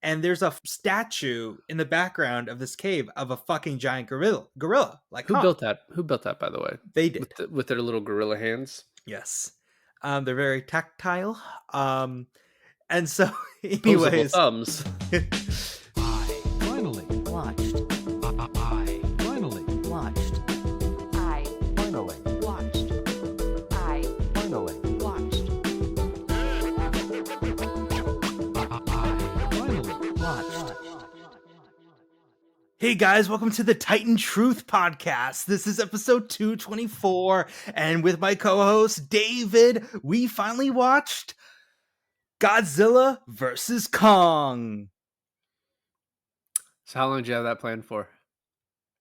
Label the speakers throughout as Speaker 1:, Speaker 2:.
Speaker 1: and there's a statue in the background of this cave of a fucking giant gorilla like
Speaker 2: Who
Speaker 1: Kong.
Speaker 2: built that? Who built that, by the way?
Speaker 1: They did.
Speaker 2: With their little gorilla hands.
Speaker 1: Yes. They're very tactile. And so,
Speaker 2: Opposable
Speaker 1: anyways,
Speaker 2: thumbs.
Speaker 3: I finally
Speaker 4: Watched.
Speaker 3: I finally
Speaker 4: Watched.
Speaker 5: I
Speaker 3: finally
Speaker 5: watched. I
Speaker 3: finally
Speaker 5: watched.
Speaker 3: I finally
Speaker 4: Watched.
Speaker 1: hey guys, welcome to the Titan Truth Podcast. This is episode 224, and with my co-host David, we finally watched Godzilla versus Kong.
Speaker 2: So how long did you have that planned for?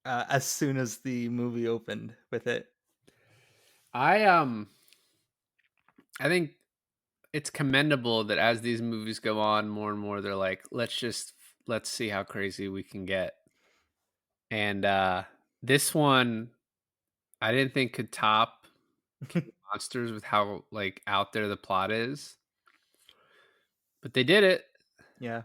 Speaker 1: As soon as the movie opened with it.
Speaker 2: I think it's commendable that as these movies go on more and more, they're like, let's see how crazy we can get. And this one I didn't think could top Monsters with how like out there the plot is. But they did it.
Speaker 1: Yeah.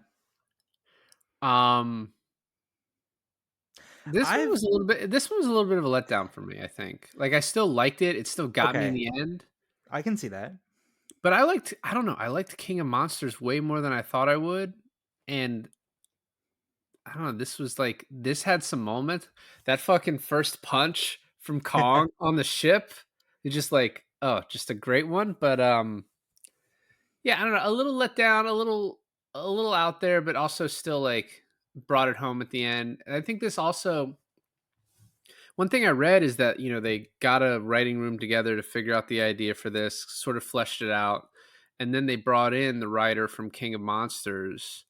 Speaker 2: This one was a little bit of a letdown for me, I think. Like I still liked it. It still got me in the end.
Speaker 1: I can see that.
Speaker 2: But I liked King of Monsters way more than I thought I would. And I don't know, this had some moments. That fucking first punch from Kong on the ship is just like, oh, just a great one. But yeah, I don't know, a little let down, a little out there, but also still like brought it home at the end. And I think this also, one thing I read is that, they got a writing room together to figure out the idea for this, sort of fleshed it out. And then they brought in the writer from King of Monsters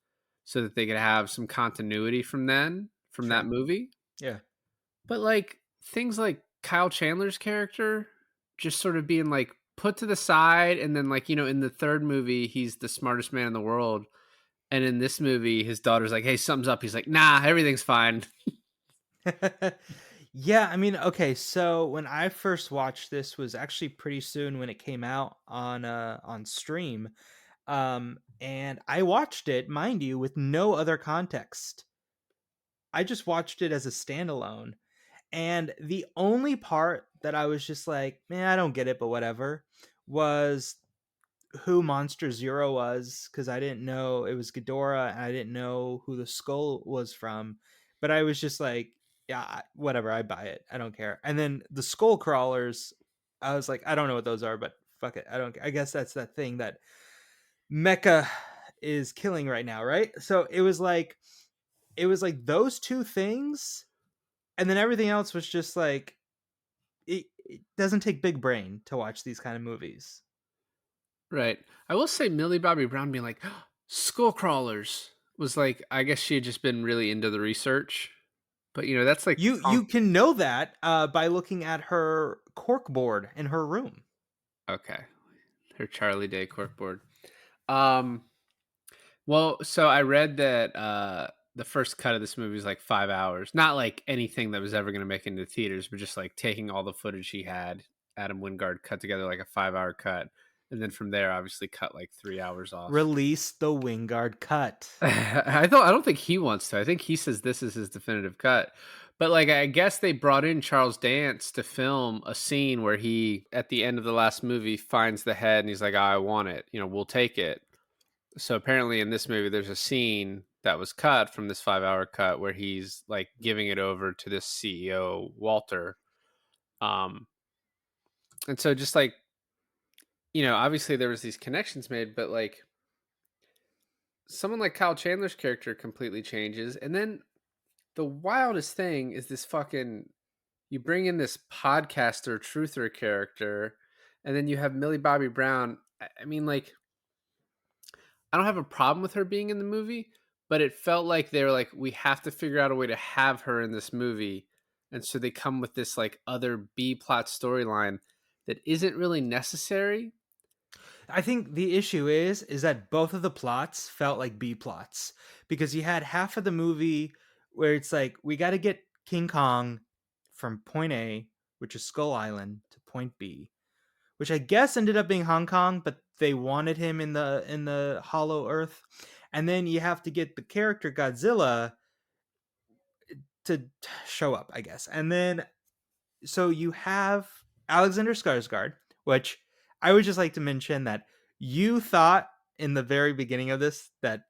Speaker 2: so that they could have some continuity from that movie.
Speaker 1: Yeah.
Speaker 2: But like things like Kyle Chandler's character just sort of being like put to the side. And then like, in the third movie, he's the smartest man in the world. And in this movie, his daughter's like, hey, something's up. He's like, nah, everything's fine.
Speaker 1: Yeah, I mean, okay, so when I first watched this was actually pretty soon when it came out on stream. And I watched it, mind you, with no other context. I just watched it as a standalone. And the only part that I was just like, man, I don't get it, but whatever, was who Monster Zero was, because I didn't know it was Ghidorah and I didn't know who the skull was from. But I was just like, yeah, whatever, I buy it. I don't care. And then the skull crawlers, I was like, I don't know what those are, but fuck it. I guess that's that thing that Mecha is killing right now, right? So it was like those two things, and then everything else was just like it doesn't take big brain to watch these kind of movies.
Speaker 2: Right. I will say Millie Bobby Brown being like, skull crawlers was like, I guess she had just been really into the research. But that's like
Speaker 1: you can know that by looking at her corkboard in her room.
Speaker 2: Okay. Her Charlie Day corkboard. Well, so I read that the first cut of this movie is like 5 hours. Not like anything that was ever going to make it into theaters, but just like taking all the footage he had, Adam Wingard cut together like a 5-hour cut. And then from there, obviously cut like 3 hours off.
Speaker 1: Release the Wingard cut.
Speaker 2: I don't think he wants to. I think he says this is his definitive cut. But like, I guess they brought in Charles Dance to film a scene where he, at the end of the last movie, finds the head and he's like, I want it. We'll take it. So apparently in this movie, there's a scene that was cut from this 5-hour cut where he's like giving it over to this CEO, Walter. And so just like, obviously there was these connections made, but like someone like Kyle Chandler's character completely changes. And then the wildest thing is this fucking, you bring in this podcaster, truther character, and then you have Millie Bobby Brown. I mean, like, I don't have a problem with her being in the movie, but it felt like they were like, we have to figure out a way to have her in this movie. And so they come with this like other B plot storyline that isn't really necessary.
Speaker 1: I think the issue is that both of the plots felt like B plots, because you had half of the movie where it's like, we got to get King Kong from point A, which is Skull Island, to point B, which I guess ended up being Hong Kong, but they wanted him in the Hollow Earth. and then you have to get the character Godzilla to show up, I guess. And then so you have Alexander Skarsgård, which I would just like to mention that you thought in the very beginning of this that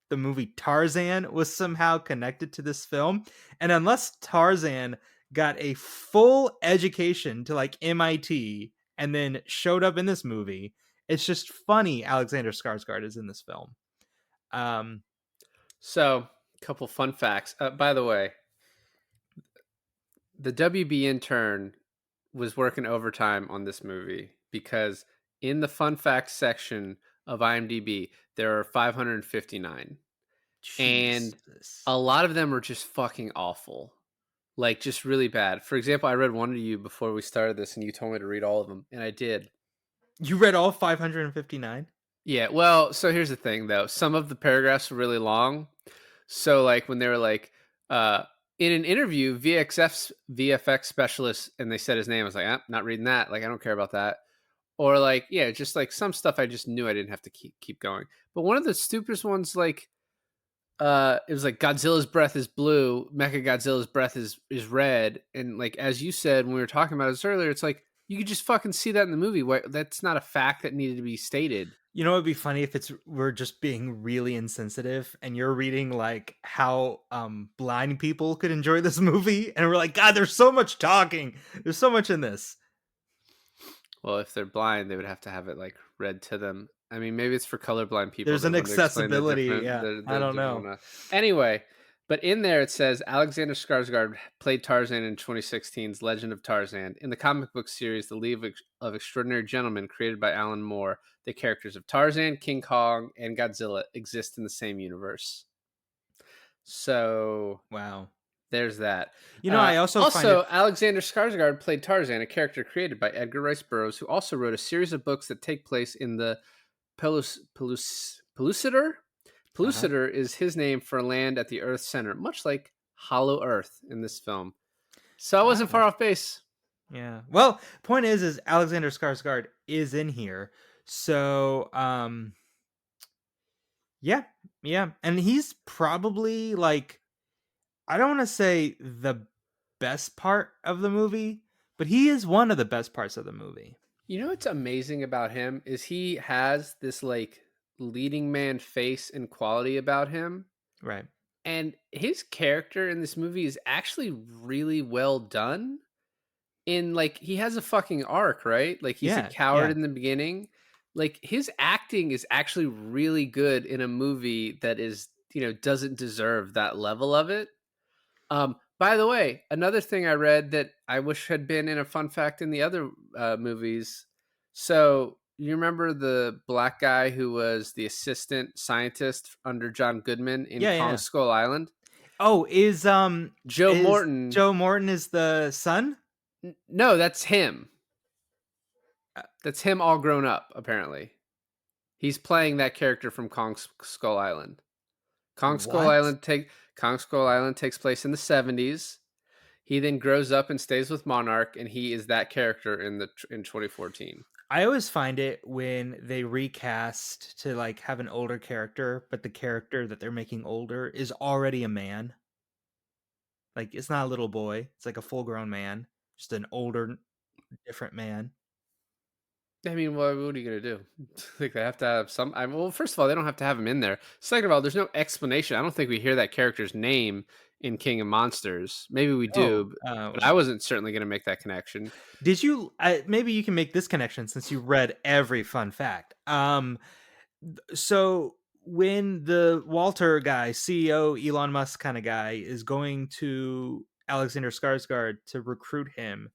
Speaker 1: the movie Tarzan was somehow connected to this film. And unless Tarzan got a full education to like MIT and then showed up in this movie, it's just funny Alexander Skarsgård is in this film. Um,
Speaker 2: So, a couple fun facts. By the way, the WB intern was working overtime on this movie because in the fun facts section of IMDb, there are 559. And
Speaker 1: Jesus.
Speaker 2: a lot of them are just fucking awful. Like, just really bad. For example, I read one to you before we started this, and you told me to read all of them, and I did.
Speaker 1: You read all 559?
Speaker 2: Yeah, well, so here's the thing, though. Some of the paragraphs were really long. So, like, when they were like, in an interview, VFX specialist, and they said his name, I was like, not reading that. Like, I don't care about that. Or, like, yeah, just like some stuff I just knew I didn't have to keep going. But one of the stupidest ones, like, it was like Godzilla's breath is blue, Mecha Godzilla's breath is red, and like as you said when we were talking about this earlier, it's like you could just fucking see that in the movie. That's not a fact that needed to be stated.
Speaker 1: You know, it'd be funny if we're just being really insensitive and you're reading like how blind people could enjoy this movie, and we're like, God, there's so much talking. There's so much in this.
Speaker 2: Well, if they're blind, they would have to have it like read to them. I mean, maybe it's for colorblind people.
Speaker 1: There's
Speaker 2: That
Speaker 1: an
Speaker 2: when they explain the
Speaker 1: accessibility.
Speaker 2: different,
Speaker 1: Yeah,
Speaker 2: the
Speaker 1: I don't
Speaker 2: different
Speaker 1: know.
Speaker 2: Anyway, but in there it says Alexander Skarsgård played Tarzan in 2016's Legend of Tarzan. In the comic book series, The League of Extraordinary Gentlemen, created by Alan Moore, the characters of Tarzan, King Kong, and Godzilla exist in the same universe. So
Speaker 1: Wow.
Speaker 2: there's that.
Speaker 1: You know, I also find it.
Speaker 2: Alexander Skarsgård played Tarzan, a character created by Edgar Rice Burroughs, who also wrote a series of books that take place in the Pellucidar? Pellucidar is his name for land at the Earth's center, much like Hollow Earth in this film. So I wasn't far off base.
Speaker 1: Yeah. Well, point is Alexander Skarsgård is in here. So, yeah. And he's probably like, I don't want to say the best part of the movie, but he is one of the best parts of the movie.
Speaker 2: You know what's amazing about him is he has this like leading man face and quality about him.
Speaker 1: Right.
Speaker 2: And his character in this movie is actually really well done. In like he has a fucking arc, right? Like he's a coward in the beginning. Like his acting is actually really good in a movie that is, doesn't deserve that level of it. By the way, another thing I read that I wish had been in a fun fact in the other movies. So you remember the black guy who was the assistant scientist under John Goodman in Kong Skull Island?
Speaker 1: Oh, is
Speaker 2: Morton?
Speaker 1: Joe Morton is the son?
Speaker 2: No, that's him. That's him all grown up. Apparently, he's playing that character from Kong Skull Island. Kong Skull Island takes place in the 70s. He then grows up and stays with Monarch, and he is that character in 2014.
Speaker 1: I always find it when they recast to like have an older character, but the character that they're making older is already a man. Like it's not a little boy; it's like a full-grown man, just an older, different man.
Speaker 2: I mean, what are you gonna do? Like they have to have some. Well, first of all, they don't have to have him in there. Second of all, there's no explanation. I don't think we hear that character's name in King of Monsters. Maybe we do, but I wasn't certainly gonna make that connection.
Speaker 1: Did you? Maybe you can make this connection since you read every fun fact. So when the Walter guy, CEO Elon Musk kind of guy, is going to Alexander Skarsgård to recruit him,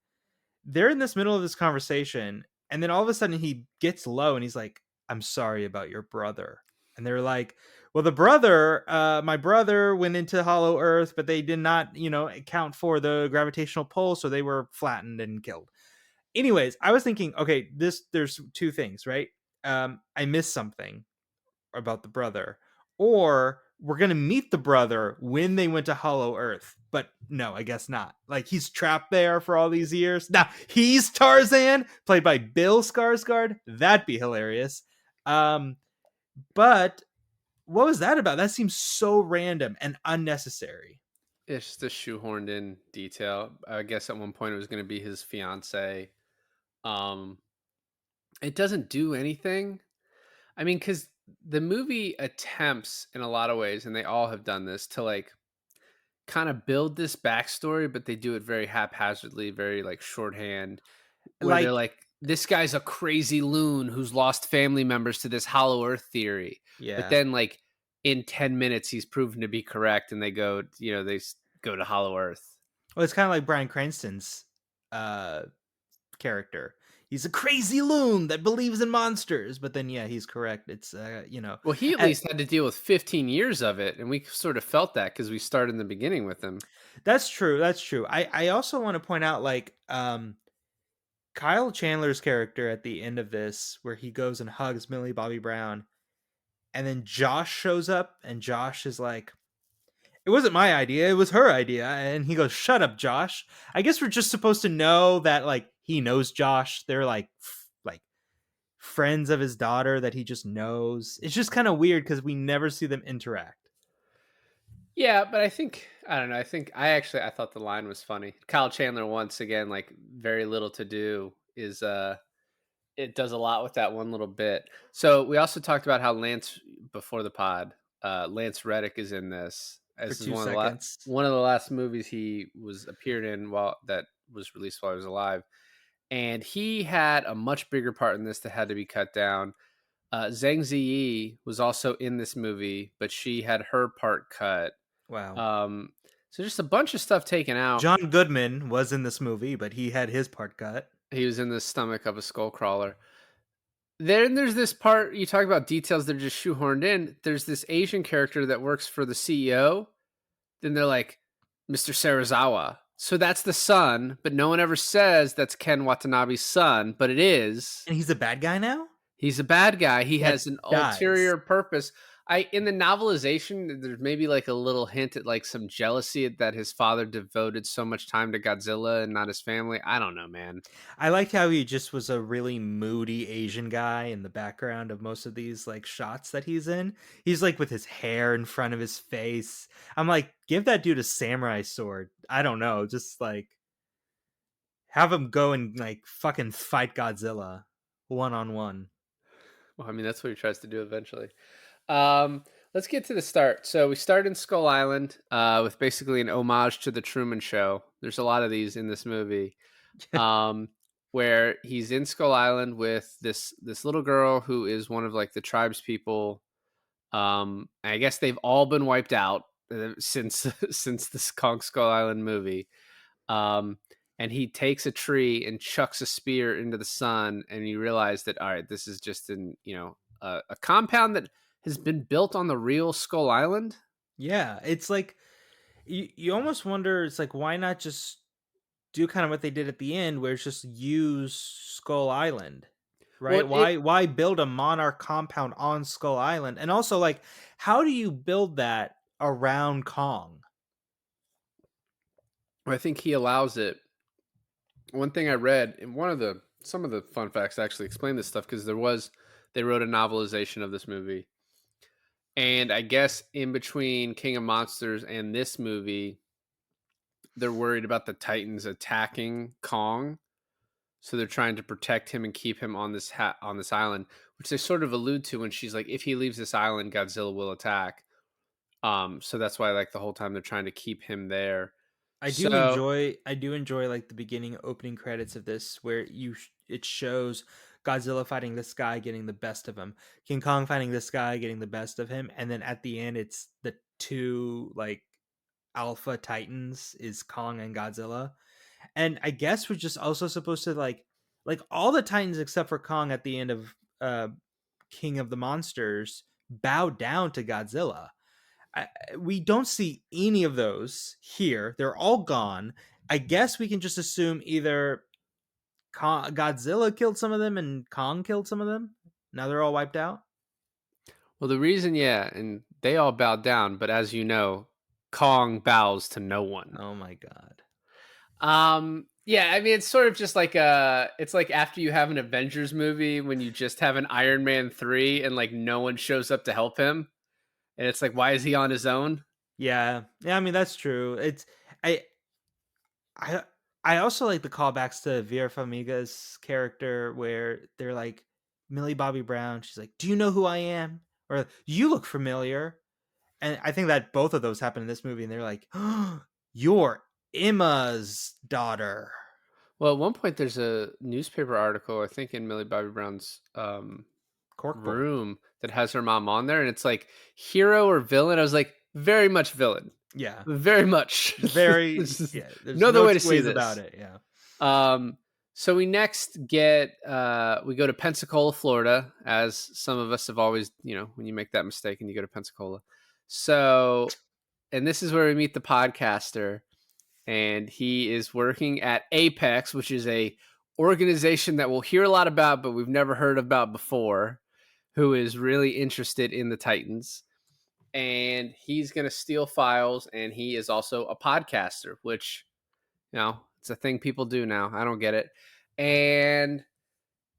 Speaker 1: they're in this middle of this conversation. And then all of a sudden he gets low and he's like, I'm sorry about your brother. And they're like, well, my brother went into Hollow Earth, but they did not, account for the gravitational pull. So they were flattened and killed. Anyways, I was thinking, okay, there's two things, right? I missed something about the brother, or we're going to meet the brother when they went to Hollow Earth. But no, I guess not. Like he's trapped there for all these years. Now he's Tarzan, played by Bill Skarsgård. That'd be hilarious. But What was that about? That seems so random and unnecessary.
Speaker 2: It's just a shoehorned in detail. I guess at one point it was going to be his fiance. Um, it doesn't do anything. I mean, because the movie attempts in a lot of ways, and they all have done this to like kind of build this backstory, but they do it very haphazardly, very like shorthand, where they're
Speaker 1: Like,
Speaker 2: like, this guy's a crazy loon who's lost family members to this hollow earth theory. But
Speaker 1: yeah.
Speaker 2: then, like, in 10 minutes, he's proven to be correct, and they go, go to hollow earth.
Speaker 1: Well, it's kind of like Bryan Cranston's uh character. He's a crazy loon that believes in monsters, but then yeah, he's correct. It's
Speaker 2: Well, he at
Speaker 1: and
Speaker 2: least had to deal with 15 years of it, and we sort of felt that because we started in the beginning with him.
Speaker 1: that's true. That's true. I also want to point out like Kyle Chandler's character at the end of this where he goes and hugs Millie Bobby Brown and then Josh shows up and Josh is like, it wasn't my idea, it was her idea. And he goes, shut up, Josh. I guess we're just supposed to know that like he knows Josh. They're like like friends of his daughter that he just knows. It's just kind of weird because we never see them interact.
Speaker 2: Yeah, but I don't know. I thought the line was funny. Kyle Chandler, once again, like very little to do, is it does a lot with that one little bit. So we also talked about how Lance before the pod, Lance Reddick is in this.
Speaker 1: For
Speaker 2: This is
Speaker 1: 2 seconds.
Speaker 2: one of the last movies he was appeared in while that was released while he was alive, and he had a much bigger part in this that had to be cut down. Zhang Ziyi was also in this movie, but she had her part cut.
Speaker 1: Wow.
Speaker 2: Um, so just a bunch of stuff taken out.
Speaker 1: John Goodman was in this movie, but he had his part cut.
Speaker 2: He was in the stomach of a skull crawler. Then there's this part you talk about details that are just shoehorned in. There's this Asian character that works for the CEO. Then they're like, Mr. Sarazawa. So that's the son, but no one ever says that's Ken Watanabe's son, but it is.
Speaker 1: And he's a bad guy now?
Speaker 2: He's a bad guy. He
Speaker 1: That
Speaker 2: has an
Speaker 1: dies.
Speaker 2: ulterior purpose. I in the novelization, there's maybe like a little hint at like some jealousy that his father devoted so much time to Godzilla and not his family. I don't know, man.
Speaker 1: I liked how he just was a really moody Asian guy in the background of most of these like shots that he's in. He's like with his hair in front of his face. I'm like, give that dude a samurai sword. I don't know, just like have him go and like fucking fight Godzilla one on one.
Speaker 2: Well, I mean, that's what he tries to do eventually. Um, let's get to the start. So we start in Skull Island with basically an homage to the Truman Show. There's a lot of these in this movie, um, where he's in Skull Island with this little girl who is one of like the tribes people. I guess they've all been wiped out since since this Kong Skull Island movie. Um, and he takes a tree and chucks a spear into the sun, and you realize that all right, this is just a compound that has been built on the real Skull Island.
Speaker 1: Yeah, it's like you almost wonder it's like why not just do kind of what they did at the end where it's just use Skull Island,
Speaker 2: Well,
Speaker 1: right? Why build a monarch compound on Skull Island? And also like how do you build that around Kong?
Speaker 2: I think he allows it. One thing I read in one of the some of the fun facts actually explain this stuff because they wrote a novelization of this movie, and I guess in between King of Monsters and this movie, they're worried about the Titans attacking Kong, so they're trying to protect him and keep him on on this island, which they sort of allude to when she's like, if he leaves this island, Godzilla will attack. So that's why like the whole time they're trying to keep him there. So
Speaker 1: I do enjoy like the beginning opening credits of this where it shows Godzilla fighting this guy getting the best of him, King Kong fighting this guy getting the best of him, and then at the end it's the two like alpha titans is Kong and Godzilla. And I guess we're just also supposed to like all the titans except for Kong at the end of King of the Monsters bow down to Godzilla. We don't see any of those here. They're all gone. I guess we can just assume either Godzilla killed some of them and Kong killed some of them. Now they're all wiped out.
Speaker 2: well, the reason, yeah, and they all bowed down, but as you know, Kong bows to no one.
Speaker 1: Oh my god.
Speaker 2: Yeah, I mean, it's sort of just like it's like after you have an Avengers movie when you just have an Iron Man 3 and like no one shows up to help him. And it's like, why is he on his own?
Speaker 1: Yeah. Yeah, I mean, that's true. I I I also like the callbacks to Vera Farmiga's character where they're like, Millie Bobby Brown, she's like, "Do you know who I am?" Or "You look familiar." And I think that both of those happen in this movie, and they're like, "Oh, you're Emma's daughter."
Speaker 2: Well, at one point there's a newspaper article, I think in Millie Bobby Brown's
Speaker 1: Corkboard.
Speaker 2: room that has her mom on there, and it's like hero or villain. I was like, very much villain.
Speaker 1: Yeah.
Speaker 2: Very much.
Speaker 1: Very
Speaker 2: This is
Speaker 1: yeah, there's
Speaker 2: no other
Speaker 1: no
Speaker 2: way
Speaker 1: two
Speaker 2: to see
Speaker 1: ways about
Speaker 2: this.
Speaker 1: it. Yeah.
Speaker 2: So we next get we go to Pensacola, Florida, as some of us have always, when you make that mistake and you go to Pensacola. So, and this is where we meet the podcaster, and he is working at Apex, which is a organization that we'll hear a lot about, but we've never heard about before, who is really interested in the Titans. And he's going to steal files, and he is also a podcaster, which, it's a thing people do now. I don't get it. And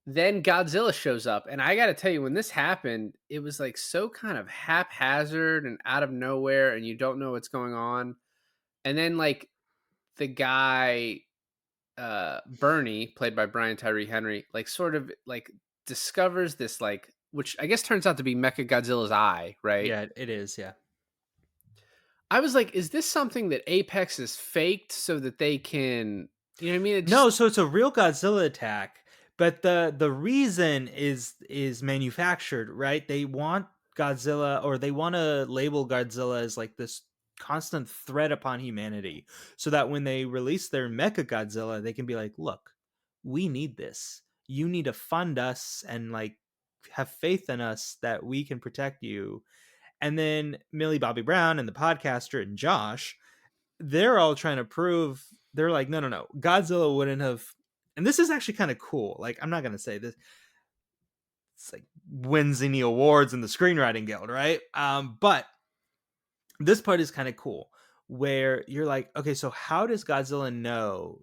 Speaker 2: then Godzilla shows up, and I got to tell you, when this happened, it was like so kind of haphazard and out of nowhere, and you don't know what's going on. And then like the guy Bernie, played by Brian Tyree Henry, like sort of like discovers this, like, which I guess turns out to be Mecha Godzilla's eye, right?
Speaker 1: Yeah, it is. Yeah.
Speaker 2: I was like, is this something that Apex is faked so that they can, you know what I mean? It
Speaker 1: No,
Speaker 2: just,
Speaker 1: so it's a real Godzilla attack, but the reason is manufactured, right? They want Godzilla, or they want to label Godzilla as like this constant threat upon humanity, so that when they release their Mecha Godzilla, they can be like, "Look, we need this. You need to fund us and like have faith in us that we can protect you." And then Millie Bobby Brown and the podcaster and Josh, they're all trying to prove, they're like, no, no, no, Godzilla wouldn't have. And this is actually kind of cool. Like, I'm not going to say this. It's like wins any awards in the Screenwriting Guild, right? But this part is kind of cool where you're like, okay, so how does Godzilla know,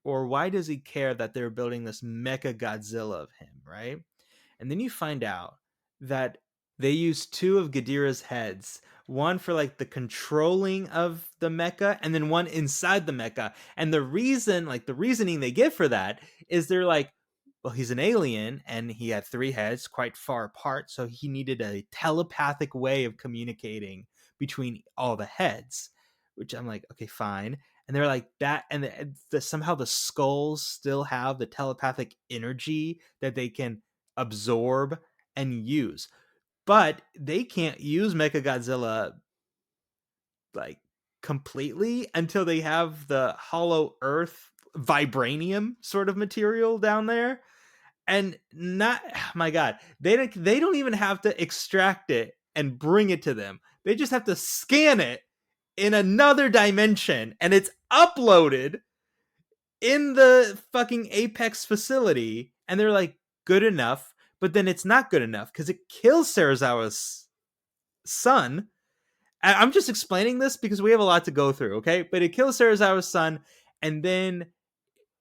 Speaker 1: or why does he care that they're building this mecha Godzilla of him, right? And then you find out that they use two of Ghidorah's heads, one for like the controlling of the mecha, and then one inside the mecha. And the reason, like the reasoning they give for that is they're like, well, he's an alien and he had three heads quite far apart, so he needed a telepathic way of communicating between all the heads. Which I'm like, okay, fine. And they're like that, and somehow the skulls still have the telepathic energy that they can absorb and use, but they can't use Mechagodzilla like completely until they have the hollow earth vibranium sort of material down there. And not, my god, they don't even have to extract it and bring it to them. They just have to scan it in another dimension, and it's uploaded in the fucking Apex facility. And they're like, good enough. But then it's not good enough because it kills Serizawa's son. I'm just explaining this because we have a lot to go through, okay? But it kills Serizawa's son, and then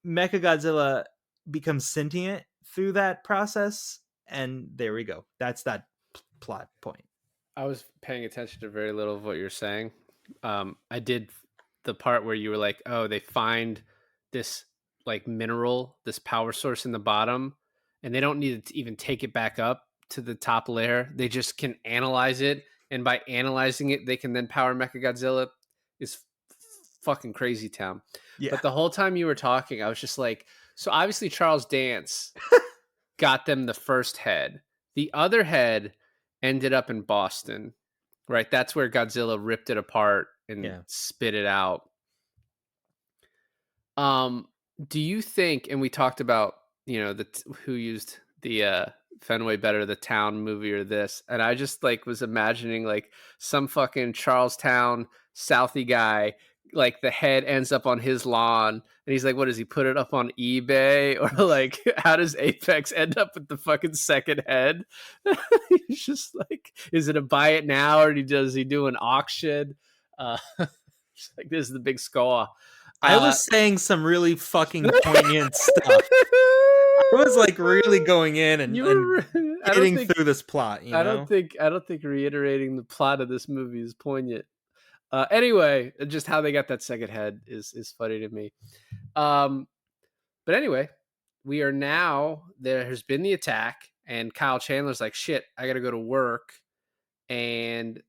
Speaker 1: Mechagodzilla becomes sentient through that process, and there we go. That's that plot point.
Speaker 2: I was paying attention to very little of what you're saying. I did the part where you were like, oh, they find this like mineral, this power source in the bottom, and they don't need to even take it back up to the top layer. They just can analyze it, and by analyzing it, they can then power Mechagodzilla. Is fucking crazy town.
Speaker 1: Yeah.
Speaker 2: But the whole time you were talking, I was just like, so obviously Charles Dance got them the first head. The other head ended up in Boston, right? That's where Godzilla ripped it apart and
Speaker 1: Yeah.
Speaker 2: spit it out. Do you think, and we talked about, who used the Fenway better, the Town movie or this, and I just like was imagining like some fucking Charlestown Southie guy, like the head ends up on his lawn, and he's like, what does he put it up on eBay? Or like, how does Apex end up with the fucking second head? He's just like, is it a buy it now, or does he do an auction? Like, this is the big score.
Speaker 1: I was saying some really fucking poignant stuff. I was like really going in and
Speaker 2: I don't
Speaker 1: getting
Speaker 2: think
Speaker 1: through this plot, you know?
Speaker 2: I don't think reiterating the plot of this movie is poignant. Anyway, just how they got that second head is funny to me. Um, but anyway, we are now there has been the attack, and Kyle Chandler's like, "Shit, I got to go to work." And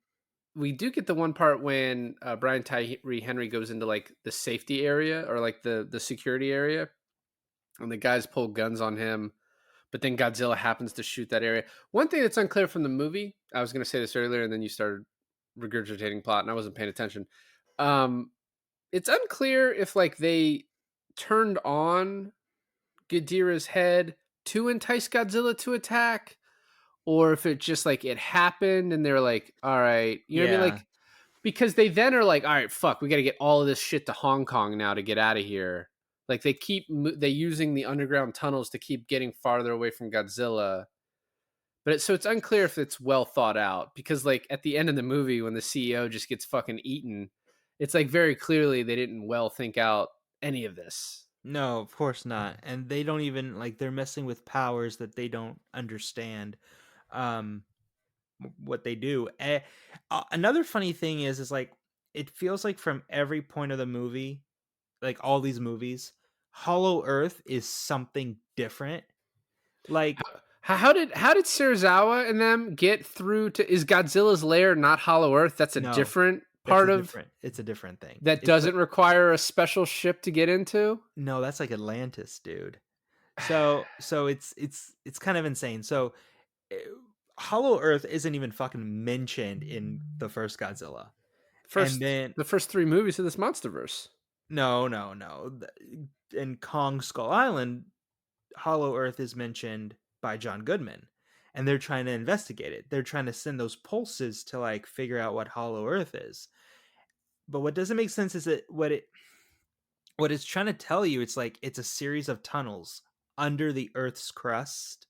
Speaker 2: we do get the one part when Brian Tyree Henry goes into like the safety area or like the security area, and the guys pull guns on him. But then Godzilla happens to shoot that area. One thing that's unclear from the movie, I was going to say this earlier, and then you started regurgitating plot, and I wasn't paying attention. Um, it's unclear if like they turned on Ghidorah's head to entice Godzilla to attack, or if it just like it happened and they're like, all right, you know what I mean?
Speaker 1: Yeah.
Speaker 2: Like, because they then are like, all right, fuck, we got to get all of this shit to Hong Kong now to get out of here. Like they using the underground tunnels to keep getting farther away from Godzilla. But so it's unclear if it's well thought out because like at the end of the movie when the CEO just gets fucking eaten, it's like very clearly they didn't well think out any of this.
Speaker 1: No, of course not. And they don't even like they're messing with powers that they don't understand. Um what they do. Another funny thing is like it feels like from every point of the movie, like all these movies, Hollow Earth is something different. Like
Speaker 2: How did Serizawa and them get through to is Godzilla's lair not Hollow Earth? That's a
Speaker 1: no,
Speaker 2: different part of
Speaker 1: it's a different thing.
Speaker 2: that
Speaker 1: It's
Speaker 2: doesn't
Speaker 1: like
Speaker 2: require a special ship to get into.
Speaker 1: no, that's like Atlantis, dude. So it's kind of insane. So eh, Hollow Earth isn't even fucking mentioned in the first Godzilla. And
Speaker 2: First,
Speaker 1: then
Speaker 2: the first three movies of this MonsterVerse.
Speaker 1: no. In Kong Skull Island, Hollow Earth is mentioned by John Goodman, and they're trying to investigate it. They're trying to send those pulses to like figure out what Hollow Earth is. But what doesn't make sense is that what it's trying to tell you, it's like it's a series of tunnels under the Earth's crust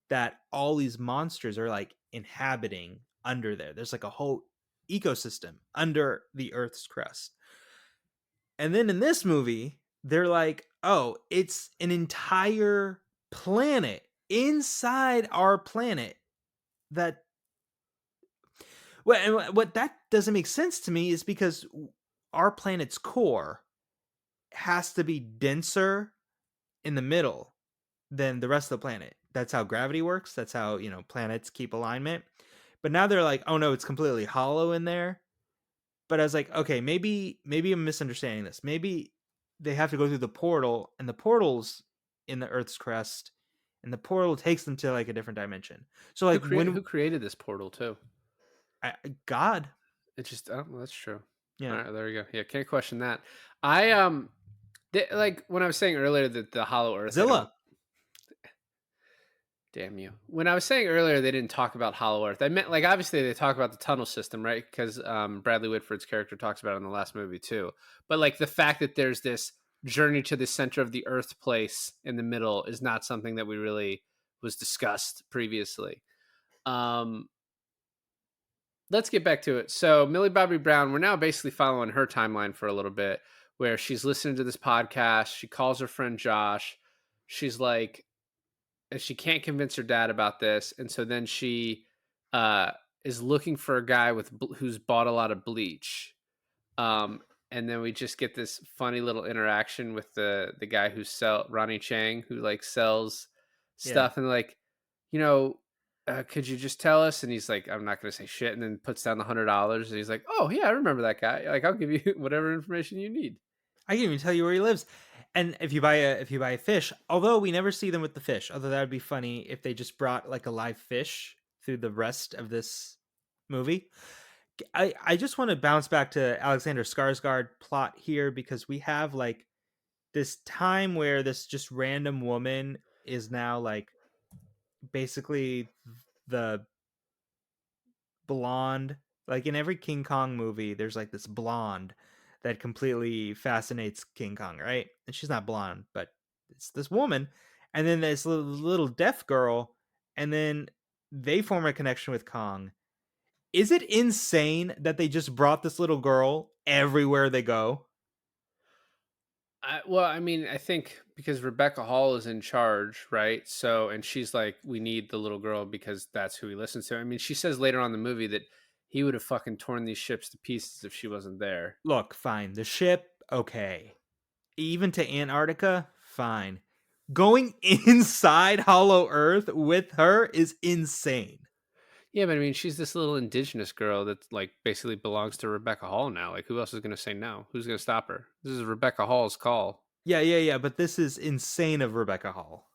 Speaker 1: that all these monsters are like inhabiting under there. There's like a whole ecosystem under the Earth's crust. And then in this movie, they're like, oh, it's an entire planet inside our planet that well, and what that doesn't make sense to me is because our planet's core has to be denser in the middle than the rest of the planet. That's how gravity works. That's how, planets keep alignment. But now they're like, oh no, it's completely hollow in there. But I was like, okay, maybe I'm misunderstanding this. Maybe they have to go through the portal, and the portal's in the Earth's crust, and the portal takes them to like a different dimension. So like
Speaker 2: Who created this portal too?
Speaker 1: God,
Speaker 2: It just oh, well, that's true. All
Speaker 1: yeah,
Speaker 2: right, there we go. Yeah, can't question that. I like when I was saying earlier that the Hollow Earth, I don't.
Speaker 1: Zilla,
Speaker 2: Damn you. When I was saying earlier they didn't talk about Hollow Earth, I meant like obviously they talk about the tunnel system, right? Because Bradley Whitford's character talks about it in the last movie too. But like the fact that there's this journey to the center of the Earth place in the middle is not something that we really was discussed previously. Let's get back to it. So Millie Bobby Brown, we're now basically following her timeline for a little bit, where she's listening to this podcast. She calls her friend Josh. She's like, and she can't convince her dad about this, and so then she is looking for a guy who's bought a lot of bleach. And then we just get this funny little interaction with the guy who Ronnie Chang, who like sells
Speaker 1: yeah.
Speaker 2: stuff, and like, you know, could you just tell us? And he's like, I'm not going to say shit. And then puts down the $100. And he's like, oh yeah, I remember that guy. Like, I'll give you whatever information you need.
Speaker 1: I can even tell you where he lives. And if you buy a fish, although we never see them with the fish, although that would be funny if they just brought like a live fish through the rest of this movie. I just want to bounce back to Alexander Skarsgård plot here because we have like this time where this just random woman is now like basically the blonde, like in every King Kong movie there's like this blonde that completely fascinates King Kong, right? And she's not blonde, but it's this woman, and then this little deaf girl, and then they form a connection with Kong. Is it insane that they just brought this little girl everywhere they go?
Speaker 2: Well, I mean, I think because Rebecca Hall is in charge, right? So, and she's like, we need the little girl because that's who he listens to. I mean, she says later on in the movie that he would have fucking torn these ships to pieces if she wasn't there.
Speaker 1: Look, fine. The ship, okay. Even to Antarctica, fine. Going inside Hollow Earth with her is insane.
Speaker 2: Yeah, but I mean, she's this little indigenous girl that like basically belongs to Rebecca Hall now. Like, who else is going to say no? Who's going to stop her? This is Rebecca Hall's call.
Speaker 1: Yeah, but this is insane of Rebecca Hall.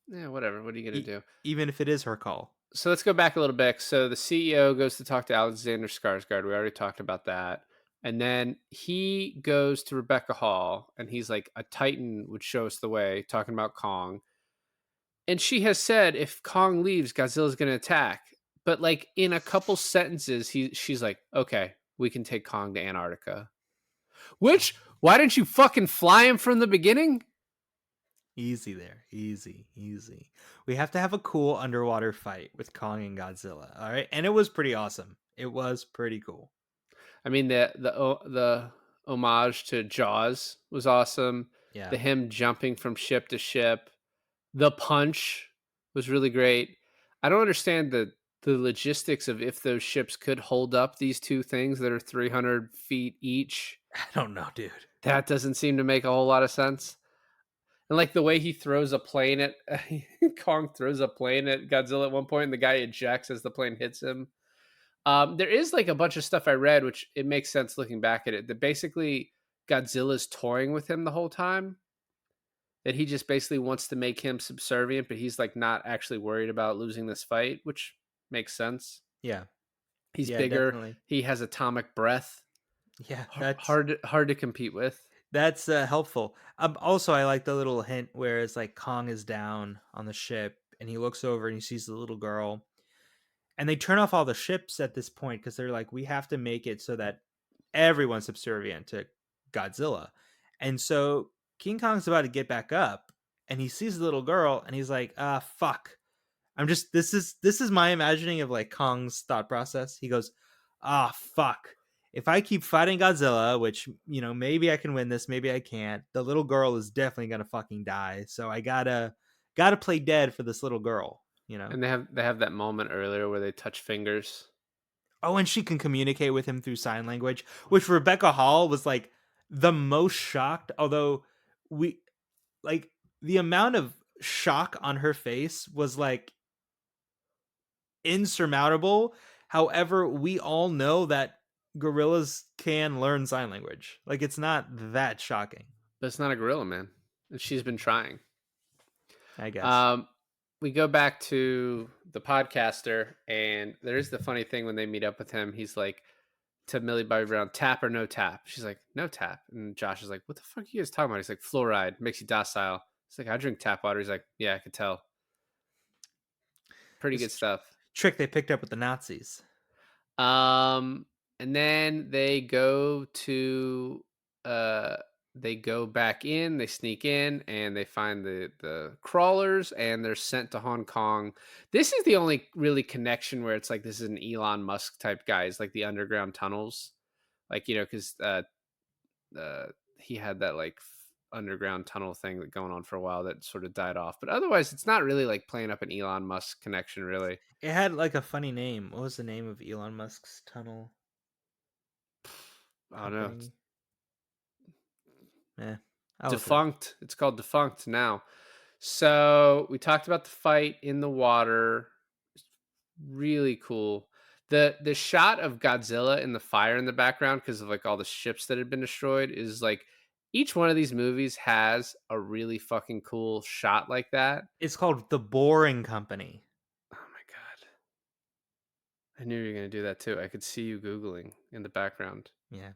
Speaker 2: Yeah, whatever. What are you going
Speaker 1: E-
Speaker 2: to do?
Speaker 1: Even if it is her call.
Speaker 2: So let's go back a little bit. So the CEO goes to talk to Alexander Skarsgård. We already talked about that. And then he goes to Rebecca Hall and he's like, a Titan would show us the way, talking about Kong. And she has said if Kong leaves, Godzilla's going to attack. But like in a couple sentences, she's like, okay, we can take Kong to Antarctica. Which, why didn't you fucking fly him from the beginning?
Speaker 1: Easy there. Easy. We have to have a cool underwater fight with Kong and Godzilla. All right. And it was pretty awesome. It was pretty cool.
Speaker 2: I mean, the homage to Jaws was awesome.
Speaker 1: Yeah.
Speaker 2: The him jumping from ship to ship. The punch was really great. I don't understand the logistics of if those ships could hold up these two things that are 300 feet each.
Speaker 1: I don't know, dude.
Speaker 2: That doesn't seem to make a whole lot of sense. And like the way he throws a plane at Kong throws a plane at Godzilla at one point, and the guy ejects as the plane hits him. There is like a bunch of stuff I read, which it makes sense looking back at it. That basically Godzilla's toying with him the whole time. That he just basically wants to make him subservient, but he's like not actually worried about losing this fight, which makes sense.
Speaker 1: Yeah.
Speaker 2: He's
Speaker 1: Yeah,
Speaker 2: bigger.
Speaker 1: definitely.
Speaker 2: He has atomic breath.
Speaker 1: Yeah,
Speaker 2: Hard to compete with.
Speaker 1: that's helpful. Also, I like the little hint where it's like Kong is down on the ship and he looks over and he sees the little girl. And they turn off all the ships at this point because they're like, we have to make it so that everyone's subservient to Godzilla. And so King Kong's about to get back up and he sees the little girl and he's like, fuck. This is my imagining of like Kong's thought process. He goes, fuck. If I keep fighting Godzilla, which, maybe I can win this, maybe I can't, the little girl is definitely gonna fucking die. So I gotta play dead for this little girl.
Speaker 2: And they have that moment earlier where they touch fingers.
Speaker 1: Oh, and she can communicate with him through sign language, which Rebecca Hall was like the most shocked. Although we like the amount of shock on her face was like insurmountable. However, we all know that gorillas can learn sign language. Like it's not that shocking,
Speaker 2: But it's not a gorilla, man. And she's been trying.
Speaker 1: I guess.
Speaker 2: We go back to the podcaster, and there's the funny thing when they meet up with him. He's like to Millie Bobby Brown, tap or no tap? She's like, no tap. And Josh is like, what the fuck are you guys talking about? He's like, fluoride makes you docile. He's like, I drink tap water. He's like, yeah, I could tell. Pretty good
Speaker 1: This
Speaker 2: stuff.
Speaker 1: trick they picked up with the Nazis.
Speaker 2: And then they go to they go back in, they sneak in, and they find the crawlers, and they're sent to Hong Kong. This is the only really connection where it's like this is an Elon Musk type guy. It's like the underground tunnels, like because he had that like underground tunnel thing that going on for a while that sort of died off. But otherwise, it's not really like playing up an Elon Musk connection, really.
Speaker 1: It had like a funny name. What was the name of Elon Musk's tunnel?
Speaker 2: I don't know.
Speaker 1: company? I'll look it up.
Speaker 2: Defunct. It's called Defunct now. So we talked about the fight in the water. It's really cool. The shot of Godzilla in the fire in the background because of like all the ships that had been destroyed is like each one of these movies has a really fucking cool shot like that.
Speaker 1: It's called The Boring Company.
Speaker 2: Oh my god. I knew you were gonna do that too. I could see you Googling in the background.
Speaker 1: Yeah.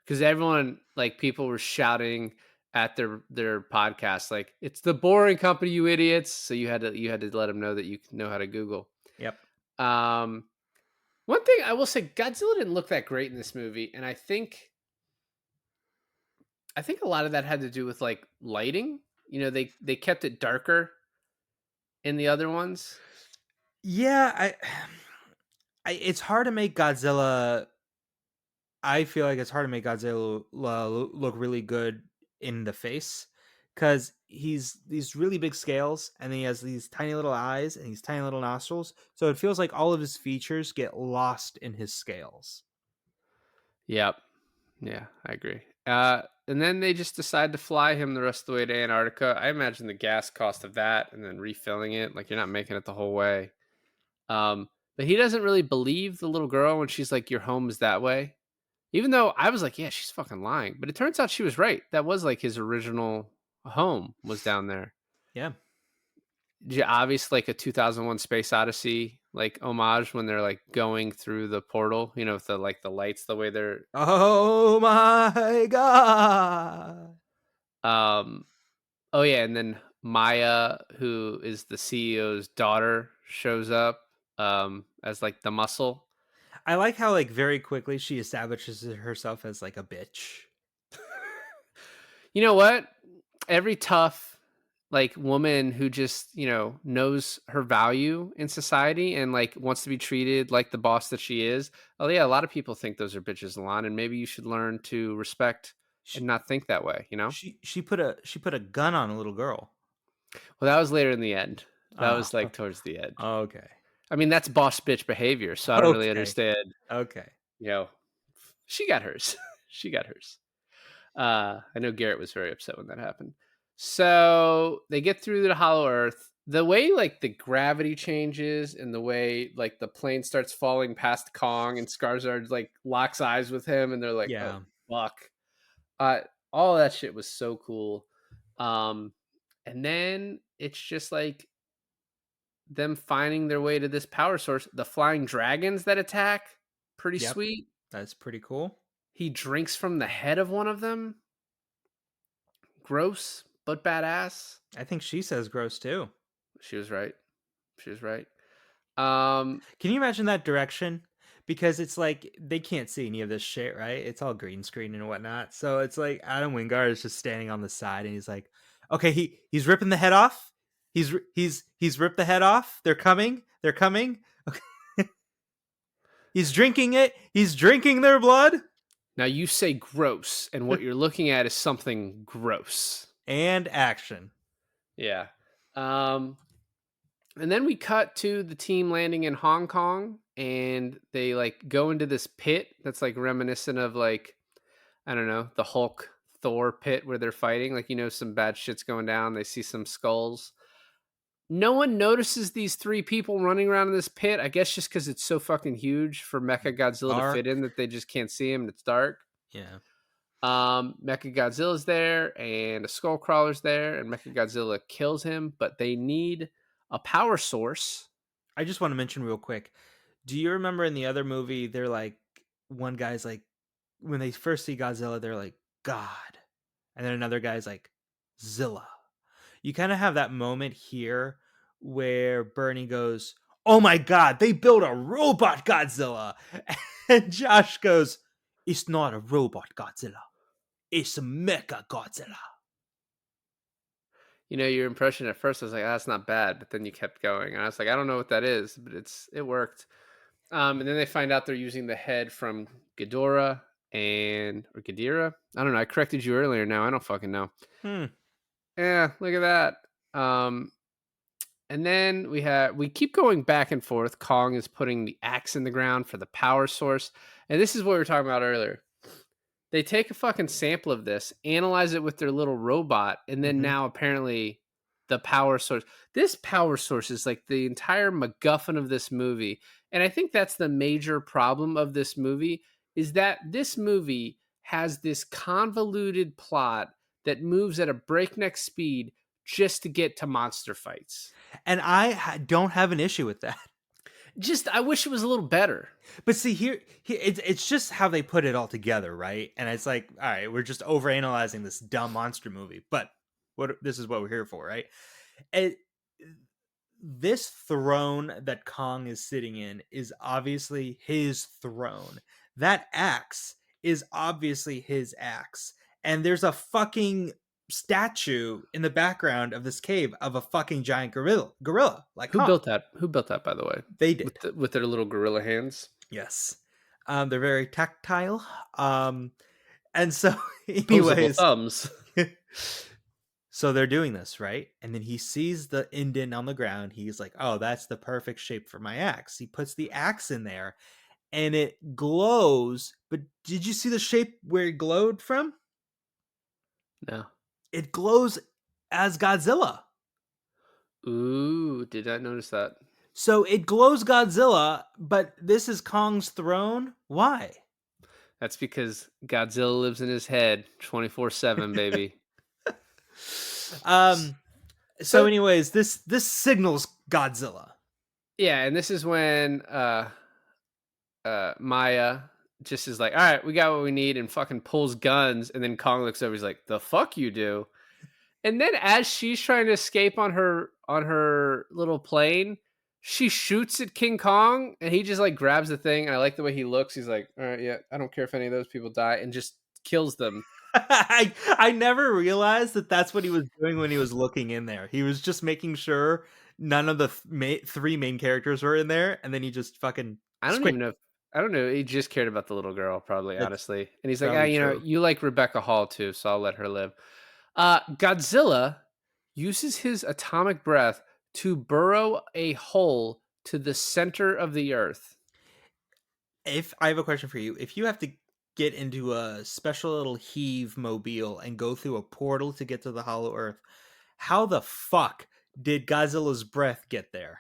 Speaker 2: Because everyone, like people were shouting at their podcast, like it's The Boring Company, you idiots. So you had to let them know that you know how to Google.
Speaker 1: Yep.
Speaker 2: One thing I will say, Godzilla didn't look that great in this movie, and I think a lot of that had to do with like lighting. They kept it darker in the other ones.
Speaker 1: Yeah, it's hard to make Godzilla. I feel like it's hard to make Godzilla look really good in the face, because he's these really big scales, and then he has these tiny little eyes and these tiny little nostrils. So it feels like all of his features get lost in his scales.
Speaker 2: Yep. Yeah, I agree. And then they just decide to fly him the rest of the way to Antarctica. I imagine the gas cost of that and then refilling it, like you're not making it the whole way. But he doesn't really believe the little girl when she's like, "Your home is that way." Even though I was like, "Yeah, she's fucking lying." But it turns out she was right. That was like his original home was down there.
Speaker 1: Yeah.
Speaker 2: Obvious, like a 2001 Space Odyssey like homage when they're like going through the portal. You know, with the like the lights, the way they're
Speaker 1: Oh my god.
Speaker 2: um Oh yeah, and then Maya, who is the CEO's daughter, shows up as like the muscle.
Speaker 1: I like how like very quickly she establishes herself as like a bitch.
Speaker 2: You know what? Every tough like woman who just, knows her value in society and like wants to be treated like the boss that she is. Oh yeah, a lot of people think those are bitches, Alon, and maybe you should learn to respect
Speaker 1: She
Speaker 2: and not think that way,
Speaker 1: she put a gun on a little girl.
Speaker 2: Well, that was later in the end. That
Speaker 1: Oh,
Speaker 2: was like towards the end.
Speaker 1: okay.
Speaker 2: I mean, that's boss bitch behavior, so I don't really
Speaker 1: Okay.
Speaker 2: understand.
Speaker 1: Okay.
Speaker 2: You know, she got hers. She got hers. I know Garrett was very upset when that happened. So they get through the Hollow Earth. The way like the gravity changes and the way like the plane starts falling past Kong and Skarsgård like locks eyes with him and they're like, "Oh
Speaker 1: Yeah.
Speaker 2: fuck!" Uh, all that shit was so cool. Um, and then it's just like them finding their way to this power source. The flying dragons that attack, pretty
Speaker 1: Yep.
Speaker 2: sweet.
Speaker 1: That's pretty cool.
Speaker 2: He drinks from the head of one of them. Gross, but badass.
Speaker 1: I think she says gross too.
Speaker 2: She was right. She was right. Um,
Speaker 1: Can you imagine that direction? Because it's like they can't see any of this shit, right? It's all green screen and whatnot. So it's like Adam Wingard is just standing on the side, and he's like, "Okay, he's ripping the head off. He's ripped the head off. They're coming. They're coming. Okay. He's drinking it. He's drinking their blood
Speaker 2: Now you say gross, and what you're looking at is something gross.
Speaker 1: and action."
Speaker 2: Yeah. Um, and then we cut to the team landing in Hong Kong, and they like go into this pit that's like reminiscent of like, I don't know, the Hulk Thor pit where they're fighting. Like, some bad shit's going down. They see some skulls. No one notices these three people running around in this pit. I guess just because it's so fucking huge for Mecha Godzilla to fit
Speaker 1: Dark.
Speaker 2: in that they just can't see him and it's dark.
Speaker 1: Yeah.
Speaker 2: Mecha Godzilla's there and a Skullcrawler's there, and Mecha Godzilla kills him, but they need a power source.
Speaker 1: I just want to mention real quick. Do you remember in the other movie, they're like, one guy's like, when they first see Godzilla, they're like, God. And then another guy's like, Zilla. You kind of have that moment here where Bernie goes, "Oh my God, they built a robot Godzilla." And Josh goes, "It's not a robot Godzilla. It's a mecha Godzilla."
Speaker 2: Your impression at first I was like, that's not bad, but then you kept going, and I was like, I don't know what that is, but it worked. And then they find out they're using the head from Ghidorah or Ghidorah. I don't know. I corrected you earlier. Now I don't fucking know.
Speaker 1: Hmm.
Speaker 2: Yeah, look at that. And then we keep going back and forth. Kong is putting the axe in the ground for the power source, and this is what we were talking about earlier. They take a fucking sample of this, analyze it with their little robot, and then now apparently the power source. This power source is like the entire MacGuffin of this movie. And I think that's the major problem of this movie, is that this movie has this convoluted plot that moves at a breakneck speed just to get to monster fights.
Speaker 1: And I don't have an issue with that.
Speaker 2: I wish it was a little better.
Speaker 1: But see, here it's just how they put it all together, right? And it's like, all right, we're just overanalyzing this dumb monster movie, but this is what we're here for, right? This throne that Kong is sitting in is obviously his throne. That axe is obviously his axe. And there's a fucking statue in the background of this cave of a fucking giant gorilla. Like
Speaker 2: Who built that? Who built that, by the way?
Speaker 1: They did.
Speaker 2: With their little gorilla hands.
Speaker 1: Yes. They're very tactile. And so,
Speaker 2: Opposable
Speaker 1: anyways,
Speaker 2: thumbs.
Speaker 1: so they're doing this, right? And then he sees the indent on the ground. He's like, "Oh, that's the perfect shape for my axe." He puts the axe in there and it glows. But did you see the shape where it glowed from?
Speaker 2: No.
Speaker 1: It glows as Godzilla.
Speaker 2: Ooh, did not notice that.
Speaker 1: So it glows Godzilla, but this is Kong's throne. Why?
Speaker 2: That's because Godzilla lives in his head 24/7, baby. S-
Speaker 1: um so
Speaker 2: So
Speaker 1: anyways, this signals Godzilla.
Speaker 2: yeah, and this is when Maya just is like, "All right, we got what we need," and fucking pulls guns, and then Kong looks over, he's like, "The fuck you do?" And then as she's trying to escape on her little plane, she shoots at King Kong, and he just like grabs the thing. And I like the way he looks. He's like, "All right, yeah, I don't care if any of those people die," and just kills them.
Speaker 1: I never realized that that's what he was doing when he was looking in there. He was just making sure none of the three main characters were in there, and then he just fucking
Speaker 2: I don't
Speaker 1: squished.
Speaker 2: even know. I don't know. He just cared about the little girl, probably,
Speaker 1: That's
Speaker 2: honestly. And he's like, "Ah,
Speaker 1: probably
Speaker 2: you know,
Speaker 1: true.
Speaker 2: you like Rebecca Hall too, so I'll let her live." Godzilla uses his atomic breath to burrow a hole to the center of the earth.
Speaker 1: If I have a question for you, if you have to get into a special little heave mobile and go through a portal to get to the Hollow Earth, how the fuck did Godzilla's breath get there?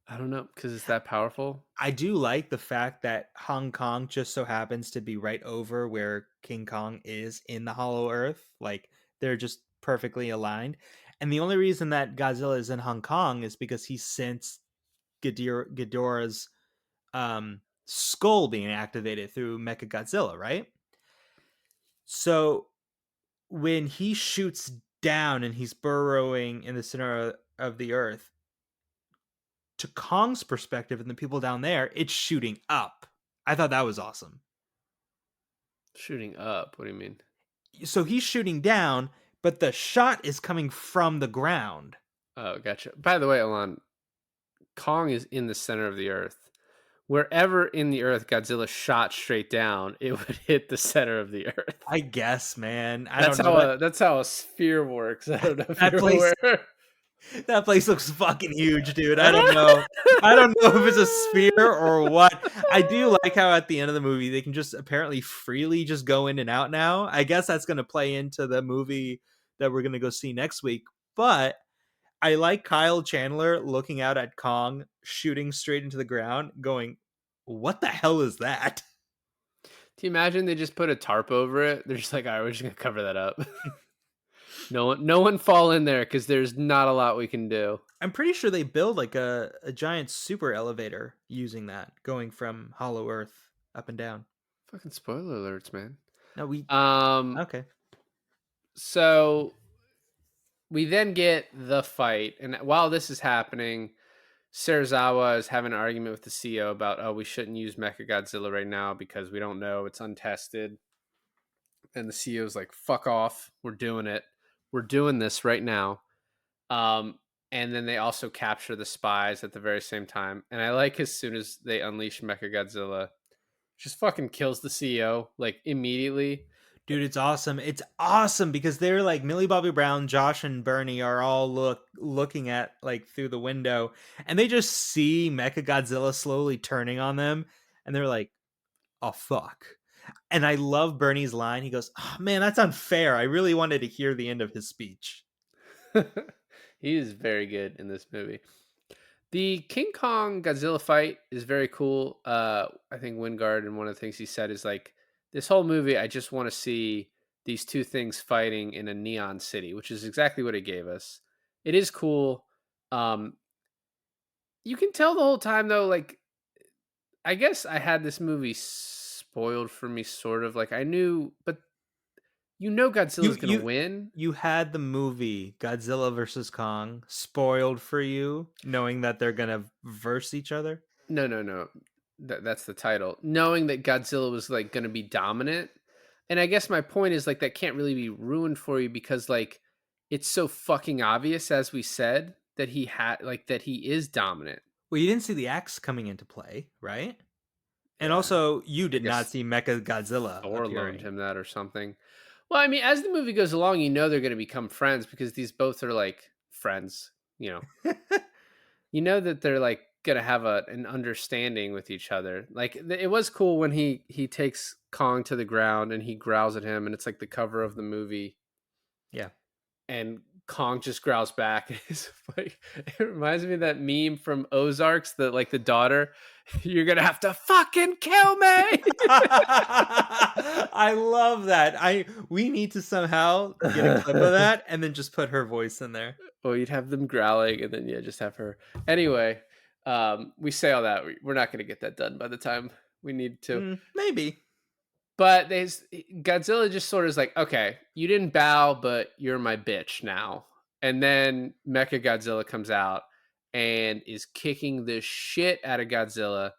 Speaker 2: I don't know because it's that powerful.
Speaker 1: I do like the fact that Hong Kong just so happens to be right over where King Kong is in the Hollow Earth. Like they're just perfectly aligned. And the only reason that Godzilla is in Hong Kong is because he sensed Ghidorah's skull being activated through Mechagodzilla, right? So when he shoots down and he's burrowing in the center of the earth, to Kong's perspective and the people down there, it's shooting up. I thought that was awesome.
Speaker 2: Shooting up. What do you mean?
Speaker 1: So he's shooting down, but the shot is coming from the ground.
Speaker 2: Oh, gotcha. By the way, Alon, Kong is in the center of the earth. Wherever in the earth Godzilla shot straight down, it would hit the center of the earth.
Speaker 1: I guess, man. I
Speaker 2: That's
Speaker 1: don't know.
Speaker 2: how a sphere works. I don't know if
Speaker 1: That
Speaker 2: you're
Speaker 1: place
Speaker 2: aware.
Speaker 1: that place looks fucking huge, dude. I don't know. I don't know if it's a sphere or what. I do like how at the end of the movie they can just apparently freely just go in and out now. I guess that's going to play into the movie that we're going to go see next week. But I like Kyle Chandler looking out at Kong, shooting straight into the ground, going, "What the hell is that?"
Speaker 2: Do you imagine they just put a tarp over it? They're just like, all right, we're just gonna cover that up. No one fall in there because there's not a lot we can do.
Speaker 1: I'm pretty sure they build like a giant super elevator using that, going from Hollow Earth up and down.
Speaker 2: Fucking spoiler alerts, man.
Speaker 1: No, we okay.
Speaker 2: So we then get the fight, and while this is happening, Serizawa is having an argument with the CEO about, oh, we shouldn't use Mechagodzilla right now because we don't know, it's untested. And the CEO's like, fuck off, we're doing it. We're doing this right now. And then they also capture the spies at the very same time. And I like as soon as they unleash Mechagodzilla, just fucking kills the CEO like immediately.
Speaker 1: Dude, it's awesome. It's awesome because they're like Millie Bobby Brown, Josh and Bernie are all looking at like through the window and they just see Mechagodzilla slowly turning on them and they're like, "Oh fuck." And I love Bernie's line. He goes, "Oh man, that's unfair. I really wanted to hear the end of his speech."
Speaker 2: He is very good in this movie. The King Kong Godzilla fight is very cool. I think Wingard, and one of the things he said is like, this whole movie, I just want to see these two things fighting in a neon city, which is exactly what it gave us. It is cool. Um, you can tell the whole time though, like, I guess I had this movie spoiled for me, sort of. Like I knew, but you know
Speaker 1: You
Speaker 2: Godzilla's gonna
Speaker 1: you
Speaker 2: win.
Speaker 1: you had the movie Godzilla versus Kong spoiled for you knowing that they're going to verse each other.
Speaker 2: No, no, no. That's the title. Knowing that Godzilla was like going to be dominant. And I guess my point is like that can't really be ruined for you because like it's so fucking obvious as we said that he is dominant.
Speaker 1: Well, you didn't see the axe coming into play, right? And
Speaker 2: Yeah,
Speaker 1: also, you
Speaker 2: I
Speaker 1: did not
Speaker 2: guess
Speaker 1: see Mecha Godzilla
Speaker 2: Thor loaned
Speaker 1: appearing.
Speaker 2: him that or something. Well, I mean, as the movie goes along, you know they're going to become friends because these both are like friends. You know that they're like going to have an understanding with each other. Like it was cool when he takes Kong to the ground and he growls at him, and it's like the cover of the movie,
Speaker 1: Yeah.
Speaker 2: and Kong just growls back. It's like it reminds me of that meme from Ozarks that like the daughter, you're gonna have to fucking kill me.
Speaker 1: I love that. I we need to somehow get a clip of that and then just put her voice in there.
Speaker 2: Or you'd have them growling, and then yeah, just have her. Anyway, we say all that we're not gonna get that done by the time we need to.
Speaker 1: Maybe.
Speaker 2: But Godzilla just sort of is like, okay, you didn't bow, but you're my bitch now. And then Mecha Godzilla comes out and is kicking the shit out of Godzilla.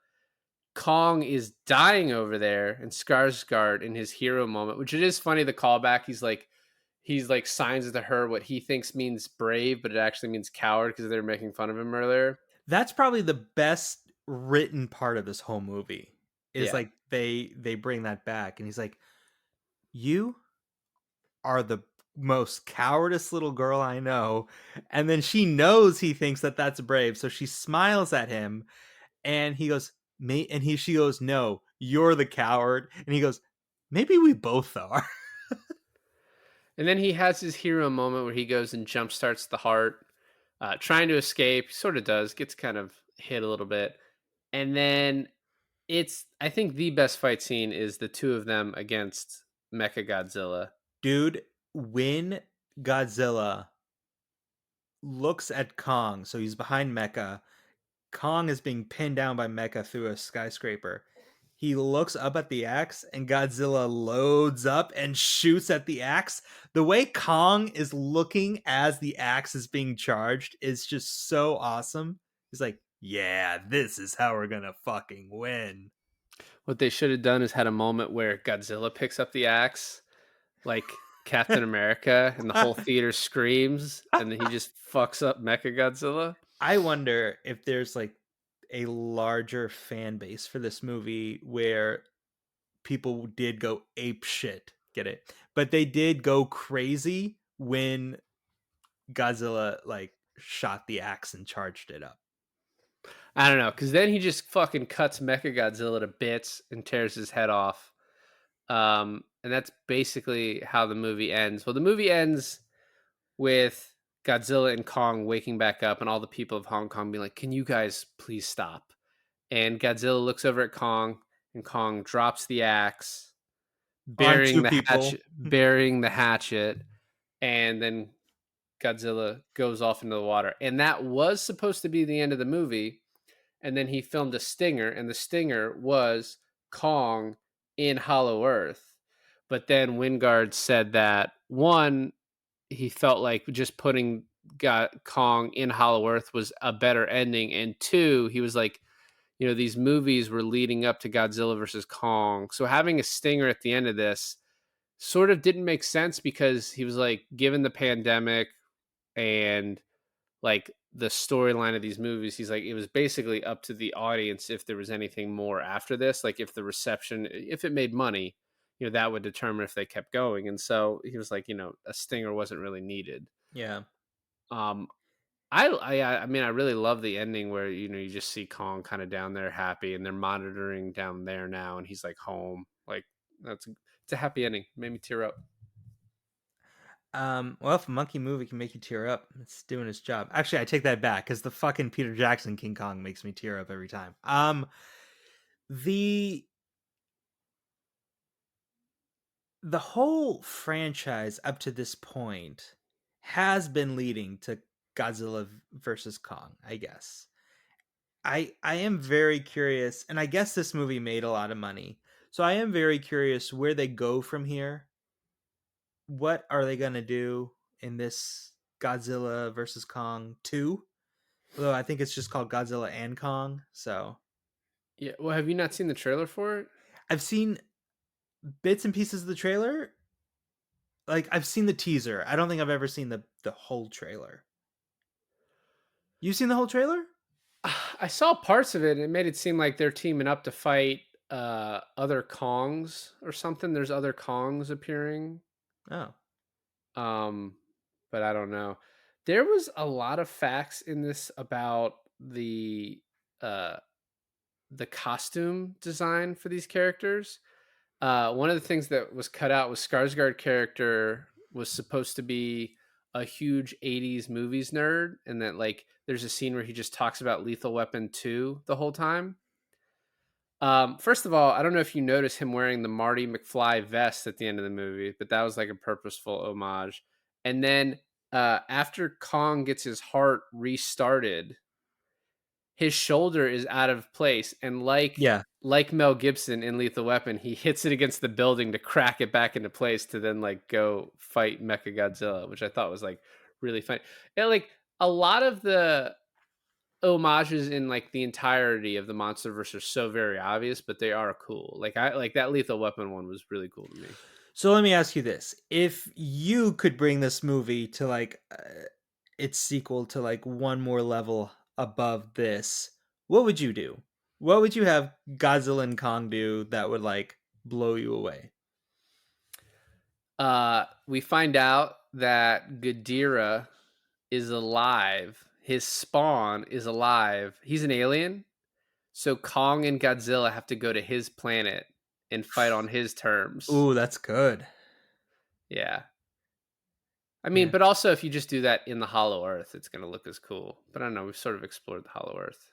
Speaker 2: Kong is dying over there, and Skarsgård in his hero moment, which it is funny the callback. He's like signs to her what he thinks means brave, but it actually means coward because they were making fun of him earlier.
Speaker 1: That's probably the best written part of this whole movie. Is
Speaker 2: Yeah.
Speaker 1: like they bring that back and he's like, "You are the most cowardice little girl I know." And then she knows he thinks that that's brave, so she smiles at him and he goes, "Mate," and she goes, "No, you're the coward." And he goes, "Maybe we both are."
Speaker 2: And then he has his hero moment where he goes and jump starts the heart, trying to escape. He sort of does, gets kind of hit a little bit. And then I think the best fight scene is the two of them against Mecha Godzilla.
Speaker 1: Dude, when Godzilla looks at Kong, so he's behind Mecha. Kong is being pinned down by Mecha through a skyscraper. He looks up at the axe and Godzilla loads up and shoots at the axe. The way Kong is looking as the axe is being charged is just so awesome. He's like, "Yeah, this is how we're gonna fucking win."
Speaker 2: What they should have done is had a moment where Godzilla picks up the axe, like Captain America, and the whole theater screams, and then he just fucks up Mecha Godzilla.
Speaker 1: I wonder if there's like a larger fan base for this movie where people did go ape shit. Get it? But they did go crazy when Godzilla like shot the axe and charged it up.
Speaker 2: I don't know, because then he just fucking cuts Mecha Godzilla to bits and tears his head off. And that's basically how the movie ends. Well, the movie ends with Godzilla and Kong waking back up, and all the people of Hong Kong being like, "Can you guys please stop?" And Godzilla looks over at Kong, and Kong drops the axe,
Speaker 1: On two people.
Speaker 2: burying the hatchet, and then Godzilla goes off into the water. And that was supposed to be the end of the movie. And then he filmed a stinger, and the stinger was Kong in Hollow Earth. But then Wingard said that one, he felt like just putting Kong in Hollow Earth was a better ending, and two, he was like, these movies were leading up to Godzilla versus Kong, so having a stinger at the end of this sort of didn't make sense because he was like, given the pandemic and like the storyline of these movies, he's like, it was basically up to the audience if there was anything more after this, like if the reception, if it made money, that would determine if they kept going. And so he was like, a stinger wasn't really needed.
Speaker 1: Yeah.
Speaker 2: um I mean, I really love the ending where you just see Kong kind of down there happy, and they're monitoring down there now, and he's like home. Like it's a happy ending. It made me tear up.
Speaker 1: Well, if a monkey movie can make you tear up, it's doing its job. Actually, I take that back because the fucking Peter Jackson King Kong makes me tear up every time. The the whole franchise up to this point has been leading to Godzilla versus Kong, I guess. I am very curious, and I guess this movie made a lot of money. So I am very curious where they go from here. What are they gonna do in this Godzilla versus Kong 2? Although I think it's just called Godzilla and Kong. So
Speaker 2: Yeah. Well, have you not seen the trailer for it?
Speaker 1: I've seen bits and pieces of the trailer. Like I've seen the teaser. I don't think I've ever seen the whole trailer. You've seen the whole trailer?
Speaker 2: I saw parts of it, and it made it seem like they're teaming up to fight other Kongs or something. There's other Kongs appearing.
Speaker 1: Oh.
Speaker 2: Um, but I don't know. There was a lot of facts in this about uh the costume design for these characters. One of the things that was cut out was Skarsgård character was supposed to be a huge 80s movies nerd, and that like there's a scene where he just talks about Lethal Weapon 2 the whole time. First of all, I don't know if you notice him wearing the Marty McFly vest at the end of the movie, but that was like a purposeful homage. And then after Kong gets his heart restarted, his shoulder is out of place, and
Speaker 1: Yeah.
Speaker 2: like Mel Gibson in Lethal Weapon, he hits it against the building to crack it back into place to then like go fight Mecha Godzilla, which I thought was like really funny. And like a lot of the homages in like the entirety of the Monsterverse are so very obvious, but they are cool. Like I like that Lethal Weapon one was really cool to me.
Speaker 1: So let me ask you this. If you could bring this movie to like its sequel to like one more level above this, what would you do? What would you have Godzilla and Kong do that would like blow you away?
Speaker 2: We find out that Ghidorah is alive. His spawn is alive. He's an alien. So Kong and Godzilla have to go to his planet and fight on his terms.
Speaker 1: Ooh, that's good.
Speaker 2: Yeah. I mean,
Speaker 1: Yeah.
Speaker 2: but also if you just do that in the Hollow Earth, it's going to look as cool. But I don't know. We've sort of explored the Hollow Earth.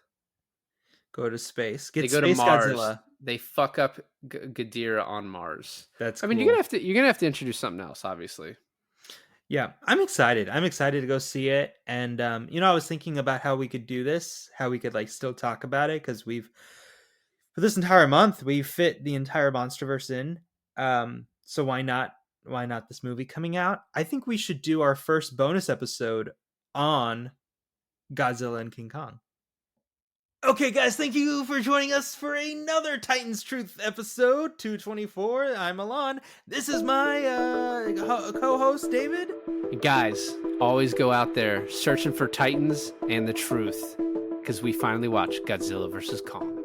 Speaker 1: Go to space.
Speaker 2: They
Speaker 1: Get
Speaker 2: go to
Speaker 1: Space
Speaker 2: Mars.
Speaker 1: Godzilla.
Speaker 2: They fuck up Ghidorah on Mars.
Speaker 1: That's
Speaker 2: I mean,
Speaker 1: cool.
Speaker 2: you're gonna have to introduce something else, obviously.
Speaker 1: Yeah, I'm excited. I'm excited to go see it. And I was thinking about how we could do this, how we could like still talk about it, because we've for this entire month we fit the entire Monsterverse in. So why not this movie coming out? I think we should do our first bonus episode on Godzilla and King Kong. Okay, guys, thank you for joining us for another Titans Truth episode 224. I'm Alon. This is my co-host David.
Speaker 2: Guys, always go out there searching for Titans and the truth, because we finally watched Godzilla vs. Kong.